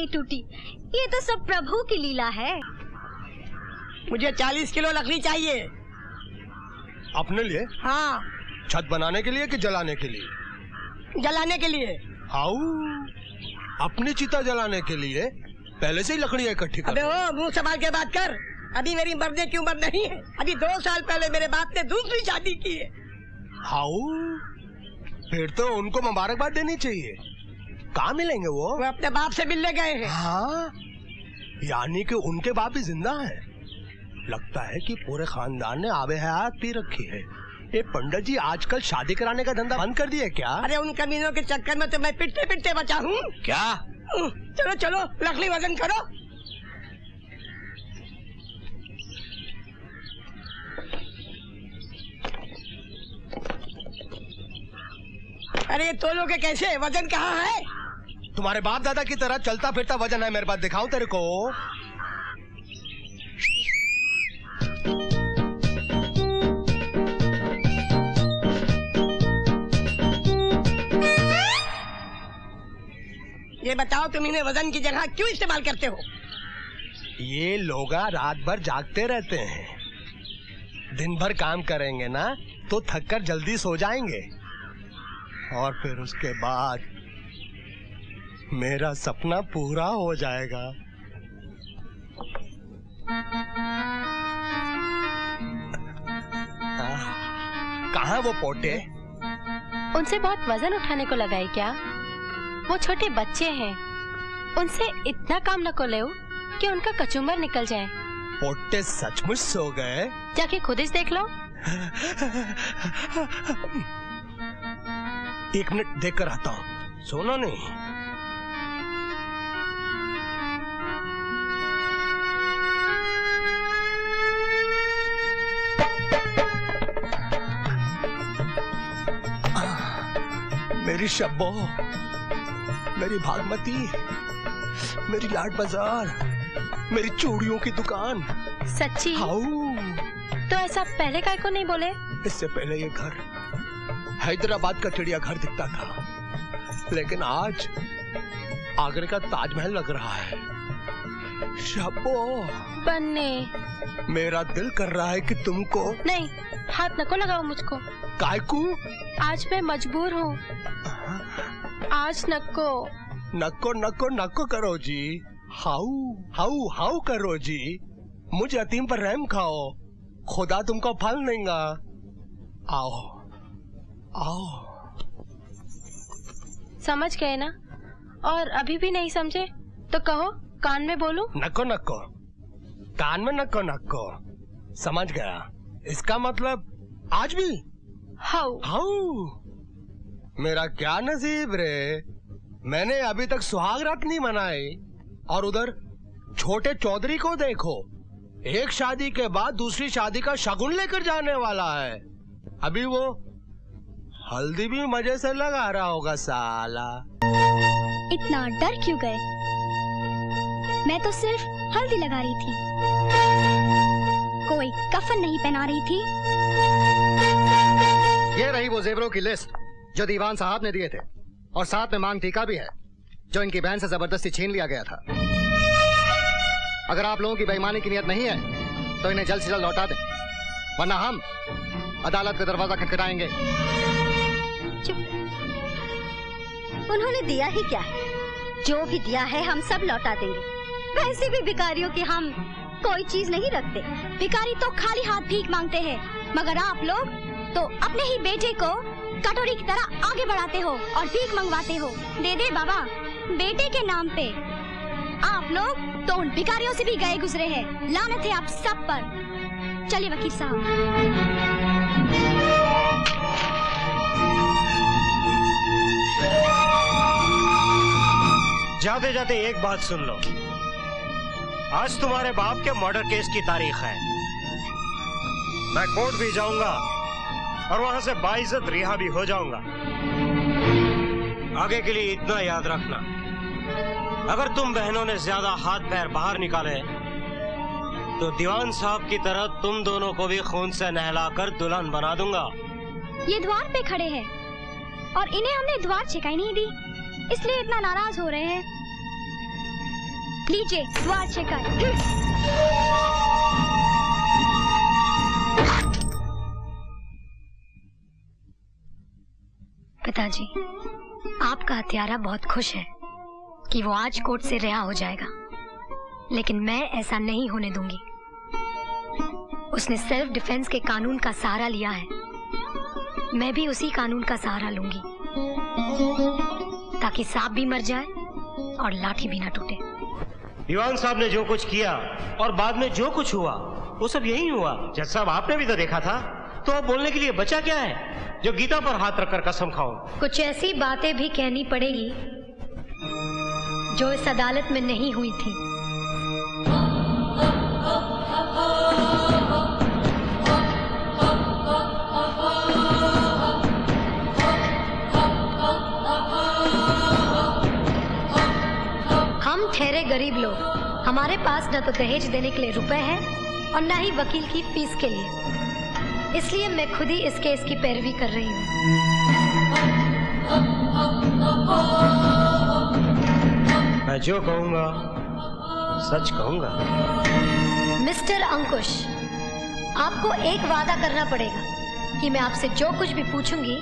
नहीं टूटी। ये तो सब प्रभु की लीला है। मुझे 40 किलो लकड़ी चाहिए। अपने लिए? हाँ। छत बनाने के लिए कि जलाने के लिए? जलाने के लिए। हाउ? अपनी चिता जलाने के लिए पहले से ही लकड़ियाँ इकट्ठी कर। अबे ओ, मुंह संभाल के बात कर। अभी मेरी मरने की उम्र नहीं है। अभी 2 साल पहले मेरे बाप ने दूसरी शादी की है। हाउ? फिर तो उनको मुबारकबाद देनी चाहिए। कहाँ मिलेंगे वो? वो अपने बाप से मिलने गए हैं। हाँ? यानी कि उनके बाप भी जिंदा हैं। लगता है कि पूरे खानदान ने आबे हयात पी रखी है। ये पंडित जी आजकल शादी कराने का धंधा बंद कर दिया क्या? अरे उन कमीनों के चक्कर में तो मैं पिटते पिटते बचा हूँ। क्या? चलो चलो लकड़ी वजन करो। अरे तोलोगे कैसे? वजन कहाँ है? तुम्हारे बाप दादा की तरह चलता फिरता वजन है मेरे पास, दिखाऊं तेरे को? ये बताओ तुम इन्हें वजन की जगह क्यों इस्तेमाल करते हो? ये लोग रात भर जागते रहते हैं। दिन भर काम करेंगे ना तो थककर जल्दी सो जाएंगे और फिर उसके बाद मेरा सपना पूरा हो जाएगा। कहाँ वो पोटे? उनसे बहुत वजन उठाने को लगा है क्या? वो छोटे बच्चे हैं, उनसे इतना काम न को ले कि उनका कचुम्बर निकल जाए। पोटे सचमुच सो गए? जाके खुद ही देख लो। 1 मिनट देख कर आता हूँ। सोना नहीं। मेरी शब्बो, मेरी भागमती, मेरी लाड बाजार, मेरी चूड़ियों की दुकान। सच्ची? हाउ? तो ऐसा पहले काय को नहीं बोले? इससे पहले ये घर हैदराबाद का चिड़ियाघर दिखता था, लेकिन आज आगरे का ताजमहल लग रहा है। शब्बो, बन्ने, मेरा दिल कर रहा है कि तुमको। नहीं, हाथ नको लगाओ मुझको। कायकू? आज मैं मजबूर हूँ। आज नको। नको नको नको करो जी। हाउ हाउ हाउ करो जी। मुझ यतीम पर रहम खाओ, खुदा तुमको फल देगा। आओ आओ। समझ गए ना? और अभी भी नहीं समझे तो कहो, कान में बोलूं? नको नको, कान में नको नको। समझ गया। इसका मतलब आज भी हाउ हाउ। मेरा क्या नसीब रे, मैंने अभी तक सुहाग रात नहीं मनाई और उधर छोटे चौधरी को देखो, एक शादी के बाद दूसरी शादी का शगुन लेकर जाने वाला है। अभी वो हल्दी भी मजे से लगा रहा होगा साला। इतना डर क्यों गए? मैं तो सिर्फ हल्दी लगा रही थी, कोई कफन नहीं पहना रही थी। ये रही वो जेवरों की लिस्ट जो दीवान साहब ने दिए थे, और साथ में मांग टीका भी है जो इनकी बहन से जबरदस्ती छीन लिया गया था। अगर आप लोगों की बेईमानी की नियत नहीं है तो इन्हें जल्द से जल्द लौटा दें, वरना हम अदालत का दरवाजा खटखटाएंगे। चुप। उन्होंने दिया ही क्या है? जो भी दिया है हम सब लौटा देंगे। वैसे भी भिखारियों की हम कोई चीज नहीं रखते। भिखारी तो खाली हाथ भीख मांगते हैं, मगर आप लोग तो अपने ही बेटे को कटोरी की तरह आगे बढ़ाते हो और भीख मंगवाते हो। दे दे बाबा, बेटे के नाम पे। आप लोग तो उन भिखारियों से भी गए गुजरे हैं। लानत है आप सब पर। चलिए वकील साहब। जाते जाते एक बात सुन लो, आज तुम्हारे बाप के मर्डर केस की तारीख है। मैं कोर्ट भी जाऊंगा और वहां से बाइज्जत रिहा भी हो जाऊंगा। आगे के लिए इतना याद रखना, अगर तुम बहनों ने ज्यादा हाथ पैर बाहर निकाले तो दीवान साहब की तरह तुम दोनों को भी खून से नहलाकर दुल्हन बना दूंगा। ये द्वार पे खड़े हैं और इन्हें हमने द्वार छिकाई नहीं दी, इसलिए इतना नाराज हो रहे हैं। लीजिए द्वार चेकर। पिताजी, आपका हत्यारा बहुत खुश है कि वो आज कोर्ट से रिहा हो जाएगा, लेकिन मैं ऐसा नहीं होने दूंगी। उसने सेल्फ डिफेंस के कानून का सहारा लिया है, मैं भी उसी कानून का सहारा लूंगी, ताकि सांप भी मर जाए और लाठी भी ना टूटे। दीवान साहब ने जो कुछ किया और बाद में जो कुछ हुआ वो सब यही हुआ। जज साहब, आपने भी तो देखा था, तो अब बोलने के लिए बचा क्या है जो गीता पर हाथ रखकर कसम खाऊं? कुछ ऐसी बातें भी कहनी पड़ेगी जो इस अदालत में नहीं हुई थी। हम ठहरे गरीब लोग, हमारे पास न तो दहेज देने के लिए रुपए हैं और न ही वकील की फीस के लिए, इसलिए मैं खुद ही इस केस की पैरवी कर रही हूँ। मैं जो कहूंगा सच कहूंगा। मिस्टर अंकुश, आपको एक वादा करना पड़ेगा कि मैं आपसे जो कुछ भी पूछूंगी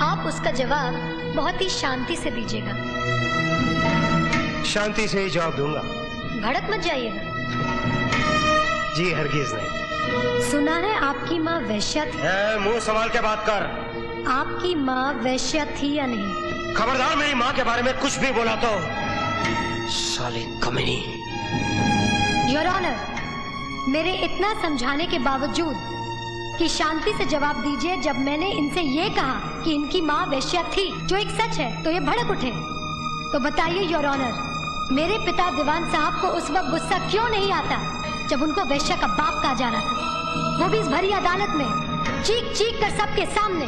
आप उसका जवाब बहुत ही शांति से दीजिएगा। शांति से ही जवाब दूंगा। भड़क मत जाइएगा। जी हरगिज नहीं। सुना है आपकी माँ वैश्या थी। मुंह संभाल के बात कर। आपकी माँ वैश्या थी या नहीं? खबरदार मेरी माँ के बारे में कुछ भी बोला तो साली कमीनी। योर ऑनर, मेरे इतना समझाने के बावजूद कि शांति से जवाब दीजिए, जब मैंने इनसे ये कहा कि इनकी माँ वैश्या थी, जो एक सच है, तो ये भड़क उठे। तो बताइए योर ऑनर, मेरे पिता दीवान साहब को उस वक्त गुस्सा क्यों नहीं आता जब उनको वैश्या का बाप कहा जा रहा था, वो भी इस भरी अदालत में, चीख चीख कर सबके सामने।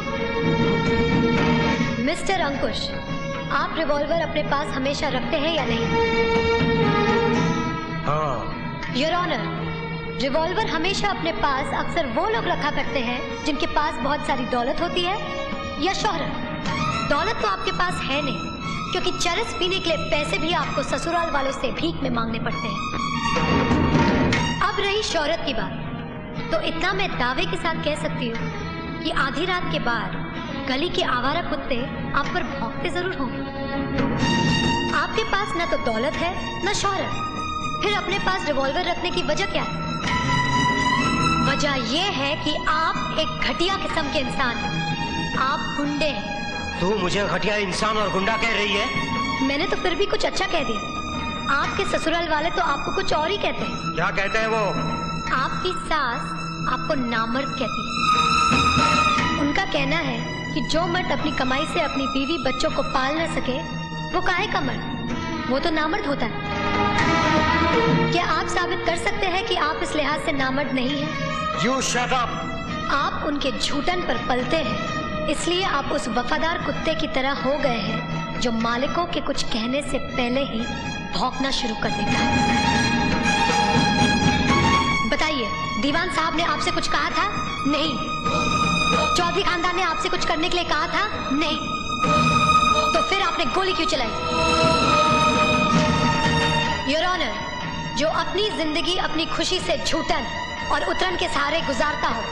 मिस्टर अंकुश, आप रिवॉल्वर अपने पास हमेशा रखते हैं या नहीं? हाँ। योर ऑनर, रिवॉल्वर हमेशा अपने पास अक्सर वो लोग रखा करते हैं जिनके पास बहुत सारी दौलत होती है या शोहरत। दौलत तो आपके पास है नहीं, क्योंकि चरस पीने के लिए पैसे भी आपको ससुराल वालों से भीख में मांगने पड़ते हैं। अब रही शोहरत की बात, तो इतना मैं दावे के साथ कह सकती हूँ कि आधी रात के बाद गली के आवारा कुत्ते आप पर भौंकते जरूर होंगे। आपके पास न तो दौलत है न शोहरत, फिर अपने पास रिवॉल्वर रखने की वजह क्या है? वजह यह है कि आप एक घटिया किस्म के इंसान हैं। आप गुंडे हैं। तू मुझे घटिया इंसान और गुंडा कह रही है? मैंने तो फिर भी कुछ अच्छा कह दिया। आपके ससुराल वाले तो आपको कुछ और ही कहते हैं। क्या कहते हैं वो? आपकी सास आपको नामर्द कहती है। उनका कहना है कि जो मर्द अपनी कमाई से अपनी बीवी बच्चों को पाल न सके वो काहे का मर्द, वो तो नामर्द होता है। क्या आप साबित कर सकते हैं कि आप इस लिहाज से नामर्द नहीं हैं? You shut up! आप उनके झूठन पर पलते हैं, इसलिए आप उस वफादार कुत्ते की तरह हो गए हैं जो मालिकों के कुछ कहने से पहले ही भौंकना शुरू कर देता है। बताइए, दीवान साहब ने आपसे कुछ कहा था? नहीं। चौधरी खानदान ने आपसे कुछ करने के लिए कहा था? नहीं। तो फिर आपने गोली क्यों चलाई? योर ऑनर, जो अपनी जिंदगी अपनी खुशी से झूठन और उतरन के सहारे गुजारता हो,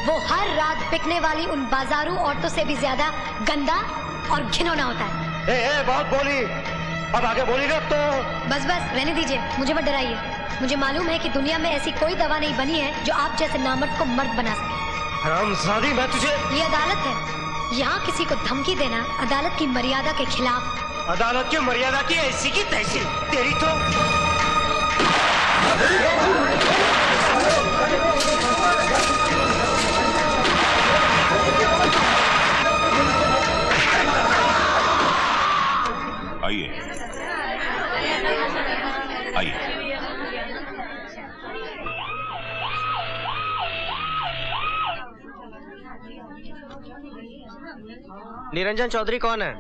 वो हर रात बिकने वाली उन बाजारू औरतों से भी ज्यादा गंदा और घिनौना होता है। बहुत बोली, अब आगे बोली ना तो। बस बस रहने दीजिए, मुझे मत डराइए। मुझे मालूम है कि दुनिया में ऐसी कोई दवा नहीं बनी है जो आप जैसे नामर्द को मर्द बना सके। हरामजादी, मैं तुझे। ये अदालत है, यहाँ किसी को धमकी देना अदालत की मर्यादा के खिलाफ। अदालत की मर्यादा की ऐसी की तैसी, तेरी तो। आइए आइए। निरंजन चौधरी कौन है?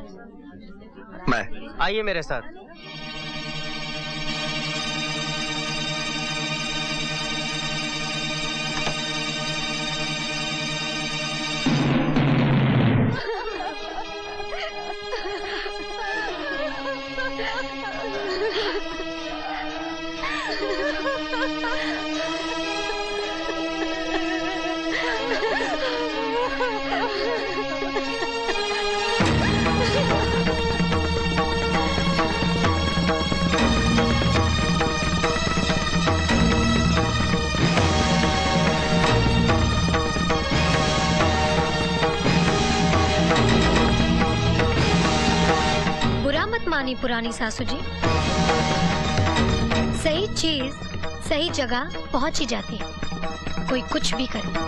मैं। आइए मेरे साथ। पुरानी सासू जी। सही चीज सही जगह पहुंच ही जाती है, कोई कुछ भी करे।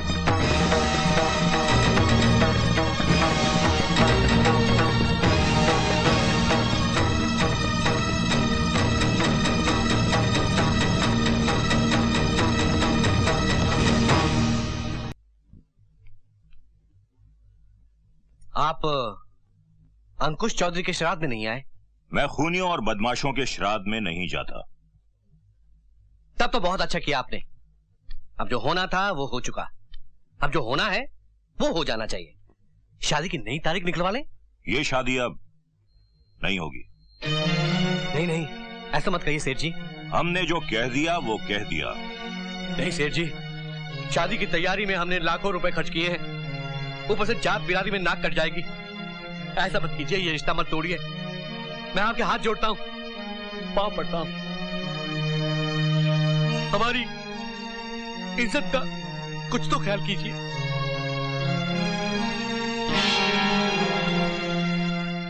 आप अंकुश चौधरी के श्राद्ध में नहीं आए? मैं खूनियों और बदमाशों के श्राद्ध में नहीं जाता। तब तो बहुत अच्छा किया आपने। अब जो होना था वो हो चुका, अब जो होना है वो हो जाना चाहिए। शादी की नई तारीख निकलवा लें। ये शादी अब नहीं होगी। नहीं नहीं, ऐसा मत कहिए सेठ जी। हमने जो कह दिया वो कह दिया। नहीं सेठ जी, शादी की तैयारी में हमने लाखों रुपए खर्च किए हैं, ऊपर से जात बिरादरी में नाक कट जाएगी। ऐसा मत कीजिए, ये रिश्ता मत तोड़िए। मैं आपके हाथ जोड़ता हूं, पांव पड़ता हूं। हमारी इज्जत का कुछ तो ख्याल कीजिए।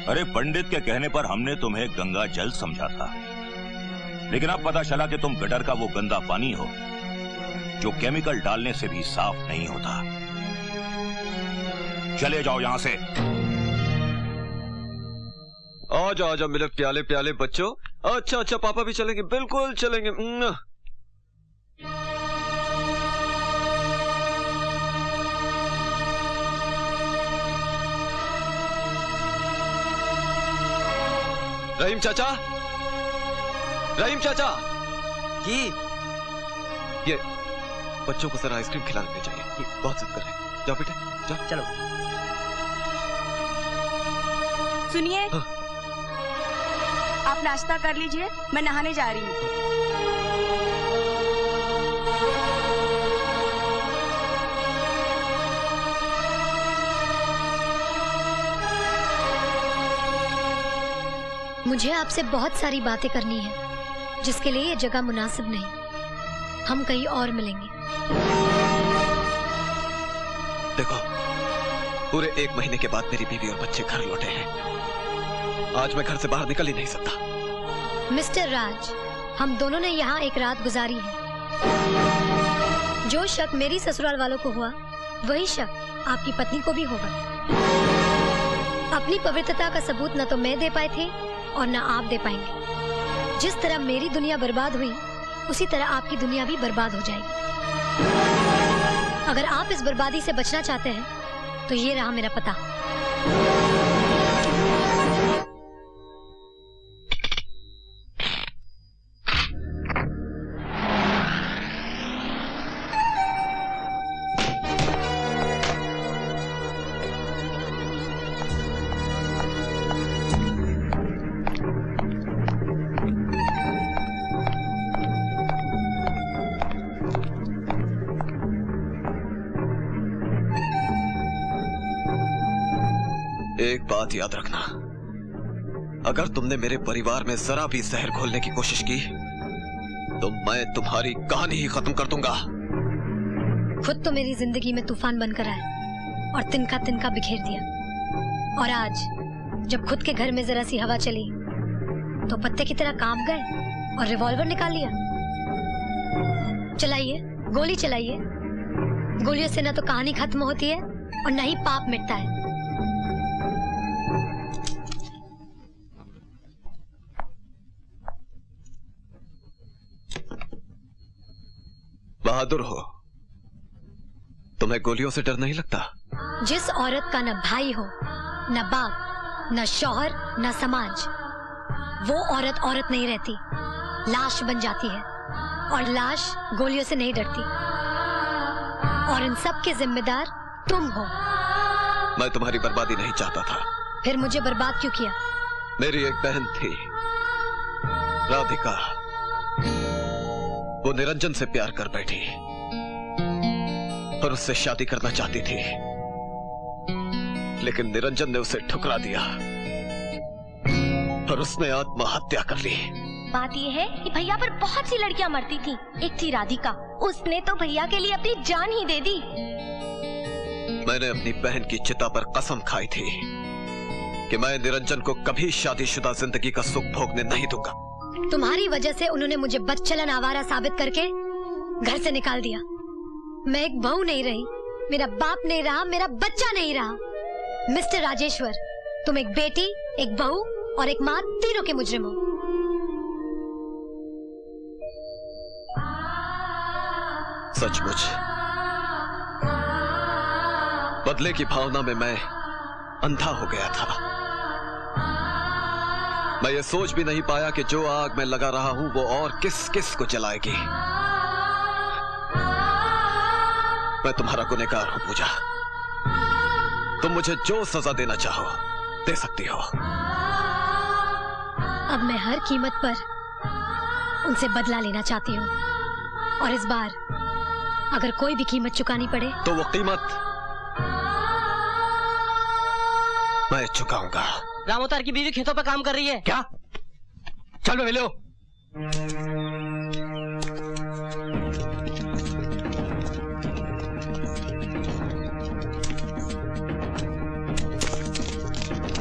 अरे पंडित के कहने पर हमने तुम्हें गंगा जल समझा था, लेकिन अब पता चला कि तुम गटर का वो गंदा पानी हो जो केमिकल डालने से भी साफ नहीं होता। चले जाओ यहां से। आजा आजा मेरे प्याले प्याले बच्चों। अच्छा अच्छा, पापा भी चलेंगे, बिल्कुल चलेंगे। रहीम चाचा, रहीम चाचा जी, ये बच्चों को जरा आइसक्रीम खिलाने चाहिए, ये बहुत जिद कर रहे हैं। जाओ बेटे जाओ। चलो। सुनिए, हाँ। आप नाश्ता कर लीजिए, मैं नहाने जा रही हूँ। मुझे आपसे बहुत सारी बातें करनी है, जिसके लिए ये जगह मुनासिब नहीं। हम कहीं और मिलेंगे। देखो, पूरे 1 महीने के बाद मेरी बीवी और बच्चे घर लौटे हैं। आज मैं घर से बाहर निकल ही नहीं सकता। मिस्टर राज, हम दोनों ने यहाँ एक रात गुजारी है। जो शक मेरी ससुराल वालों को हुआ, वही शक आपकी पत्नी को भी होगा। अपनी पवित्रता का सबूत न तो मैं दे पाए थे और न आप दे पाएंगे। जिस तरह मेरी दुनिया बर्बाद हुई, उसी तरह आपकी दुनिया भी बर्बाद हो जाएगी। अगर आप इस बर्बादी से बचना चाहते हैं, तो ये रहा मेरा पता। एक बात याद रखना, अगर तुमने मेरे परिवार में जरा भी जहर घोलने की कोशिश की, तो मैं तुम्हारी कहानी ही खत्म कर दूंगा। खुद तो मेरी जिंदगी में तूफान बनकर आए और तिनका तिनका बिखेर दिया, और आज जब खुद के घर में जरा सी हवा चली, तो पत्ते की तरह कांप गए और रिवॉल्वर निकाल लिया। चलाइए, गोली चलाइए। गोलियों से न तो कहानी खत्म होती है और न ही पाप मिटता है। बहादुर हो, तुम्हें गोलियों से डर नहीं लगता? जिस औरत का न भाई हो, न बाप, न शौहर, न समाज, वो औरत औरत नहीं रहती, लाश बन जाती है। और लाश गोलियों से नहीं डरती। और इन सब के जिम्मेदार तुम हो। मैं तुम्हारी बर्बादी नहीं चाहता था। फिर मुझे बर्बाद क्यों किया? मेरी एक बहन थी, राधिका। वो निरंजन से प्यार कर बैठी और उससे शादी करना चाहती थी, लेकिन निरंजन ने उसे ठुकरा दिया और उसने आत्महत्या कर ली। बात यह है कि भैया पर बहुत सी लड़कियां मरती थीं। एक थी राधिका, उसने तो भैया के लिए अपनी जान ही दे दी। मैंने अपनी बहन की चिता पर कसम खाई थी कि मैं निरंजन को कभी शादीशुदा जिंदगी का सुख भोगने नहीं दूंगा। तुम्हारी वजह से उन्होंने मुझे बदचलन आवारा साबित करके घर से निकाल दिया। मैं एक बहू नहीं रही, मेरा बाप नहीं रहा, मेरा बच्चा नहीं रहा। मिस्टर राजेश्वर, तुम एक बेटी, एक बहू और एक माँ, तीनों के मुजरिम हो। सचमुच बदले की भावना में मैं अंधा हो गया था। मैं ये सोच भी नहीं पाया कि जो आग मैं लगा रहा हूं वो और किस किस को जलाएगी। मैं तुम्हारा गुनहगार हूं पूजा। तुम मुझे जो सजा देना चाहो दे सकती हो। अब मैं हर कीमत पर उनसे बदला लेना चाहती हूँ, और इस बार अगर कोई भी कीमत चुकानी पड़े तो वो कीमत मैं चुकाऊंगा। रामोतार की बीवी खेतों पर काम कर रही है। क्या? चलो मिलो।